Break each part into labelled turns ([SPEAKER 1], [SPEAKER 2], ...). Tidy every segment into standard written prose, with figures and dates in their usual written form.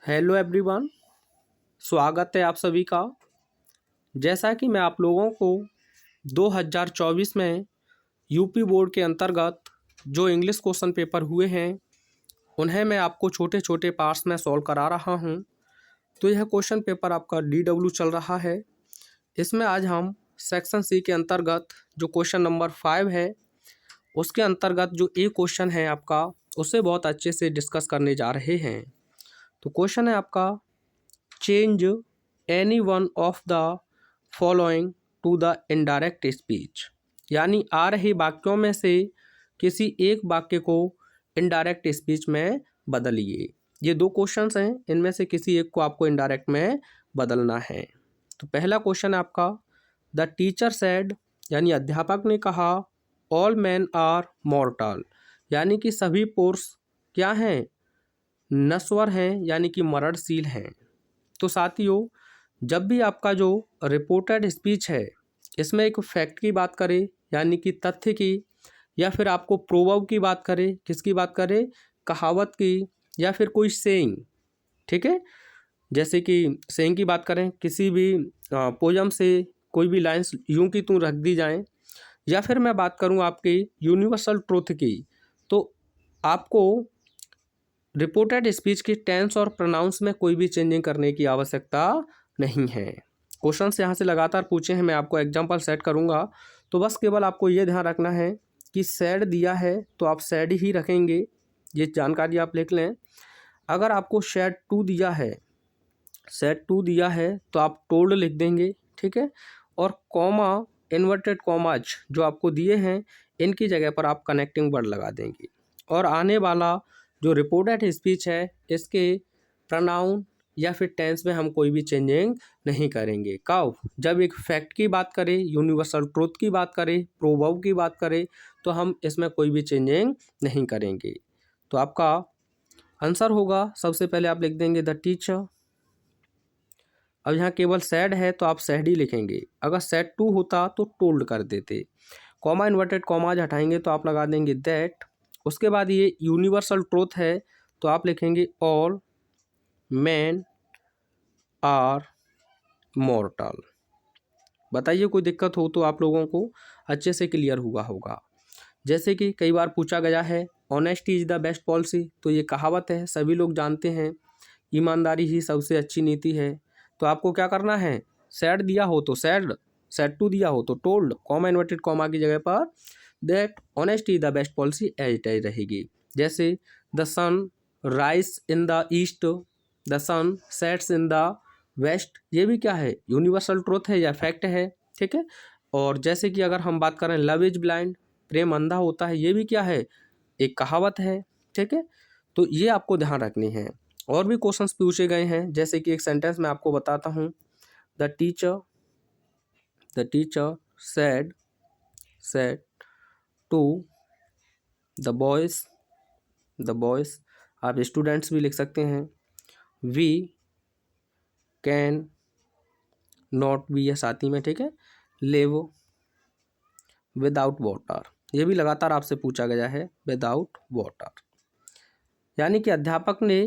[SPEAKER 1] Hello everyone, स्वागत है आप सभी का। जैसा कि मैं आप लोगों को 2024 में यूपी बोर्ड के अंतर्गत जो इंग्लिश क्वेश्चन पेपर हुए हैं उन्हें मैं आपको छोटे छोटे पार्ट्स में सॉल्व करा रहा हूं। तो यह क्वेश्चन पेपर आपका DW चल रहा है। इसमें आज हम सेक्शन सी के अंतर्गत जो क्वेश्चन नंबर 5 है उसके अंतर्गत जो ए क्वेश्चन है आपका उसे बहुत अच्छे से डिस्कस करने जा रहे हैं। तो क्वेश्चन है आपका, change any one of the following to the indirect speech, यानी आ रहे वाक्यों में से किसी एक वाक्य को इनडायरेक्ट स्पीच में बदलिए। ये दो क्वेश्चंस हैं, इनमें से किसी एक को आपको इनडायरेक्ट में बदलना है। तो पहला क्वेश्चन है आपका, द टीचर सेड, यानी अध्यापक ने कहा, ऑल मैन आर मॉर्टल, यानी कि सभी पुरुष क्या हैं, नश्वर हैं, यानी कि मरणशील हैं। तो साथियों, जब भी आपका जो रिपोर्टेड स्पीच है इसमें एक फैक्ट की बात करें यानी कि तथ्य की, या फिर आपको प्रोवर्ब की बात करें, किसकी बात करें, कहावत की, या फिर कोई सेइंग, ठीक है, जैसे कि सेइंग की बात करें, किसी भी पोयम से कोई भी लाइन्स यूं की तूं रख दी जाएं, या फिर मैं बात करूं आपकी यूनिवर्सल ट्रूथ की, तो आपको रिपोर्टेड स्पीच की टेंस और प्रोनाउंस में कोई भी चेंजिंग करने की आवश्यकता नहीं है। क्वेश्चंस यहाँ से लगातार पूछे हैं, मैं आपको एग्जांपल सेट करूँगा। तो बस केवल आपको ये ध्यान रखना है कि सैड दिया है तो आप सैड ही रखेंगे, ये जानकारी आप लिख लें। अगर आपको सैड टू दिया है, सैड टू दिया है तो आप टोल्ड लिख देंगे, ठीक है। और कॉमा, इन्वर्टेड कॉमाज जो आपको दिए हैं इनकी जगह पर आप कनेक्टिंग वर्ड लगा देंगे। और आने वाला जो रिपोर्टेड स्पीच है इसके प्रोनाउन या फिर टेंस में हम कोई भी चेंजिंग नहीं करेंगे। कब? जब एक फैक्ट की बात करें, यूनिवर्सल ट्रूथ की बात करें, प्रोवर्ब की बात करें, तो हम इसमें कोई भी चेंजिंग नहीं करेंगे। तो आपका आंसर होगा, सबसे पहले आप लिख देंगे द टीचर। अब यहाँ केवल सैड है तो आप सैड ही लिखेंगे, अगर सैड टू होता तो टोल्ड कर देते। कॉमा, इन्वर्टेड कॉमाज हटाएंगे तो आप लगा देंगे दैट। उसके बाद ये यूनिवर्सल ट्रूथ है तो आप लिखेंगे ऑल मैन आर मॉर्टल। बताइए कोई दिक्कत हो तो आप लोगों को अच्छे से क्लियर हुआ होगा। जैसे कि कई बार पूछा गया है, honesty is the best policy, तो ये कहावत है, सभी लोग जानते हैं, ईमानदारी ही सबसे अच्छी नीति है। तो आपको क्या करना है, सैड दिया हो तो सैड, सैड टू दिया हो तो टोल्ड, कॉमा इन्वर्टेड कॉमा की जगह पर that, honesty the best policy as it as रहेगी। जैसे the sun rise in the east, the sun sets in the west, ये भी क्या है, यूनिवर्सल ट्रूथ है या फैक्ट है, ठीक है। और जैसे कि अगर हम बात करें लव इज ब्लाइंड, प्रेम अंधा होता है, ये भी क्या है, एक कहावत है, ठीक है। तो ये आपको ध्यान रखनी है। और भी क्वेश्चंस पूछे गए हैं, जैसे कि एक सेंटेंस मैं आपको बताता हूँ, the teacher said to the boys, आप स्टूडेंट्स भी लिख सकते हैं, वी कैन नॉट बी, या साथ ही में, ठीक है, लिव विदाउट वाटर, ये भी लगातार आपसे पूछा गया है, विदाउट वाटर। यानी कि अध्यापक ने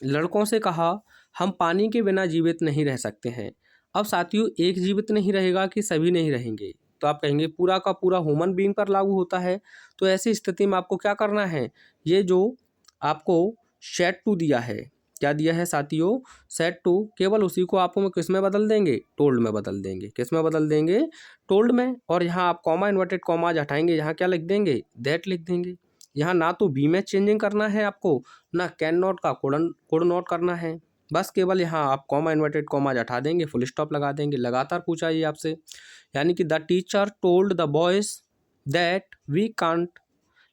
[SPEAKER 1] लड़कों से कहा, हम पानी के बिना जीवित नहीं रह सकते हैं। अब साथियों, एक जीवित नहीं रहेगा कि सभी नहीं रहेंगे, तो आप कहेंगे पूरा का पूरा ह्यूमन बीइंग पर लागू होता है। तो ऐसी स्थिति में आपको क्या करना है, ये जो आपको सेट टू दिया है, क्या दिया है साथियों, सेट टू, केवल उसी को आप किस में बदल देंगे, टोल्ड में बदल देंगे। किस में बदल देंगे, टोल्ड में। और यहाँ आप कॉमा इन्वर्टेड कॉमाज हटाएंगे, यहाँ क्या लिख देंगे, दैट लिख देंगे। यहाँ ना तो बी में चेंजिंग करना है आपको, ना कैन नॉट का कुड नॉट करना है, बस केवल यहाँ आप कॉमा इन्वर्टेड कॉमाज हटा देंगे, फुल स्टॉप लगा देंगे। लगातार पूछा ये आपसे, यानी कि the teacher told the boys that we can't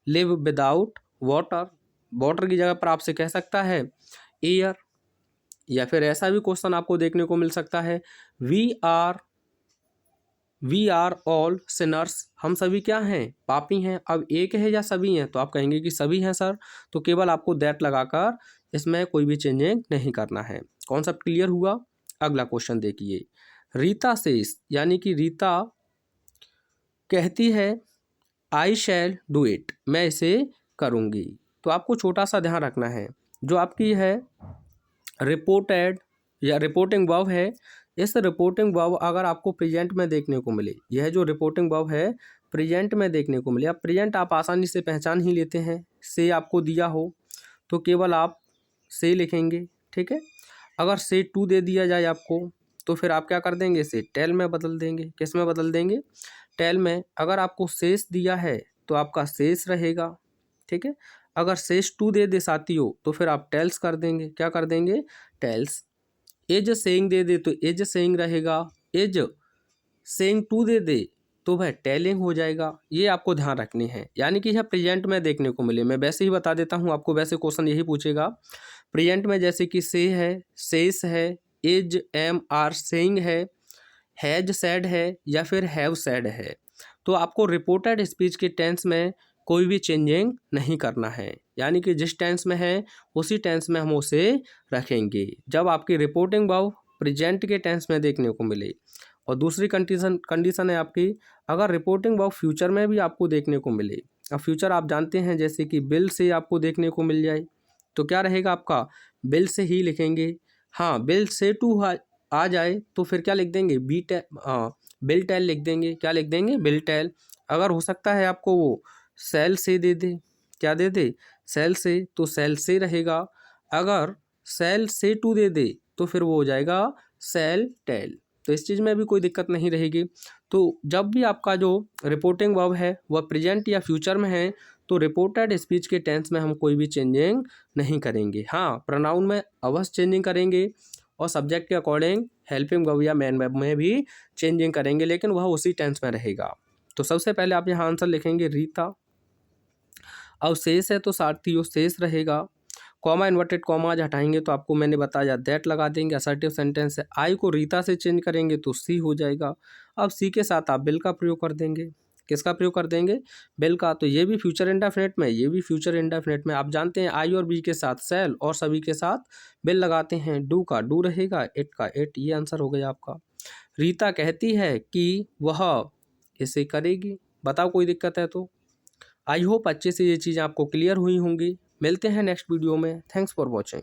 [SPEAKER 1] live without water, water की जगह पर आपसे कह सकता है एयर। या फिर ऐसा भी क्वेश्चन आपको देखने को मिल सकता है, वी आर ऑल सिनर्स, हम सभी क्या हैं, पापी हैं। अब एक है या सभी हैं, तो आप कहेंगे कि सभी हैं सर, तो केवल आपको दैट लगाकर इसमें कोई भी चेंजिंग नहीं करना है। कॉन्सेप्ट क्लियर हुआ। अगला क्वेश्चन देखिए, रीता सेज, यानी कि रीता कहती है, आई शैल डू इट, मैं इसे करूँगी। तो आपको छोटा सा ध्यान रखना है, जो आपकी है रिपोर्टेड या रिपोर्टिंग वर्ब है, इस रिपोर्टिंग वर्ब अगर आपको प्रेजेंट में देखने को मिले, यह जो रिपोर्टिंग वर्ब है प्रेजेंट में देखने को मिले, अब प्रेजेंट आप आसानी से पहचान ही लेते हैं, से आपको दिया हो तो केवल आप से लिखेंगे, ठीक है। अगर से टू दे दिया जाए आपको तो फिर आप क्या कर देंगे, से टेल में बदल देंगे। किस में बदल देंगे, टेल में। अगर आपको शेष दिया है तो आपका शेष रहेगा, ठीक है। अगर शेष टू दे दे साथियों तो फिर आप टेल्स कर देंगे, क्या कर देंगे, टेल्स। एज सेइंग दे दे तो एज सेइंग रहेगा, एज सेइंग टू दे दे तो वह टेलिंग हो जाएगा। ये आपको ध्यान रखनी है, यानी कि यह प्रेजेंट में देखने को मिले। मैं वैसे ही बता देता हूँ आपको, वैसे क्वेश्चन यही पूछेगा प्रेजेंट में, जैसे कि से है, शेष है, एज एम आर सेइंग है, हैज सेड है या फिर हैव सेड है, तो आपको रिपोर्टेड स्पीच के टेंस में कोई भी चेंजिंग नहीं करना है, यानी कि जिस टेंस में है उसी टेंस में हम उसे रखेंगे जब आपकी रिपोर्टिंग वर्ब प्रेजेंट के टेंस में देखने को मिले। और दूसरी कंडीशन है आपकी, अगर रिपोर्टिंग वर्ब फ्यूचर में भी आपको देखने को मिले। अब फ्यूचर आप जानते हैं, जैसे कि बिल से आपको देखने को मिल जाए तो क्या रहेगा आपका, बिल से ही लिखेंगे। हाँ, बिल से टू आ जाए तो फिर क्या लिख देंगे, बिल टेल लिख देंगे। क्या लिख देंगे, बिल टेल। अगर हो सकता है आपको वो सेल से दे दे, क्या दे दे, सेल से, तो सेल से रहेगा। अगर सेल से टू दे दे तो फिर वो हो जाएगा सेल टेल। तो इस चीज़ में भी कोई दिक्कत नहीं रहेगी। तो जब भी आपका जो रिपोर्टिंग वर्ब है वह प्रेजेंट या फ्यूचर में है तो रिपोर्टेड स्पीच के टेंस में हम कोई भी चेंजिंग नहीं करेंगे। हाँ, प्रोनाउन में अवश्य चेंजिंग करेंगे और सब्जेक्ट के अकॉर्डिंग हेल्पिंग वर्ब या मेन वर्ब में भी चेंजिंग करेंगे, लेकिन वह उसी टेंस में रहेगा। तो सबसे पहले आप यहाँ आंसर लिखेंगे रीता। अब शेष है तो साथियों शेष रहेगा। कॉमा इन्वर्टेड कॉमा आज हटाएंगे तो आपको मैंने बताया दैट लगा देंगे। असर्टिव सेंटेंस है, आई को रीता से चेंज करेंगे तो सी हो जाएगा। अब सी के साथ आप बिल का प्रयोग कर देंगे। किसका प्रयोग कर देंगे, बिल का। तो ये भी फ्यूचर इंडेफिनिट में, ये भी फ्यूचर इंडेफिनिट में। आप जानते हैं आई और बी के साथ सेल और सभी के साथ बिल लगाते हैं। डू का डू रहेगा, इट का इट। ये आंसर हो गया आपका। रीता कहती है कि वह इसे करेगी। बताओ कोई दिक्कत है तो। आई होप अच्छे से ये चीज़ें आपको क्लियर हुई होंगी। मिलते हैं नेक्स्ट वीडियो में। Thanks for watching.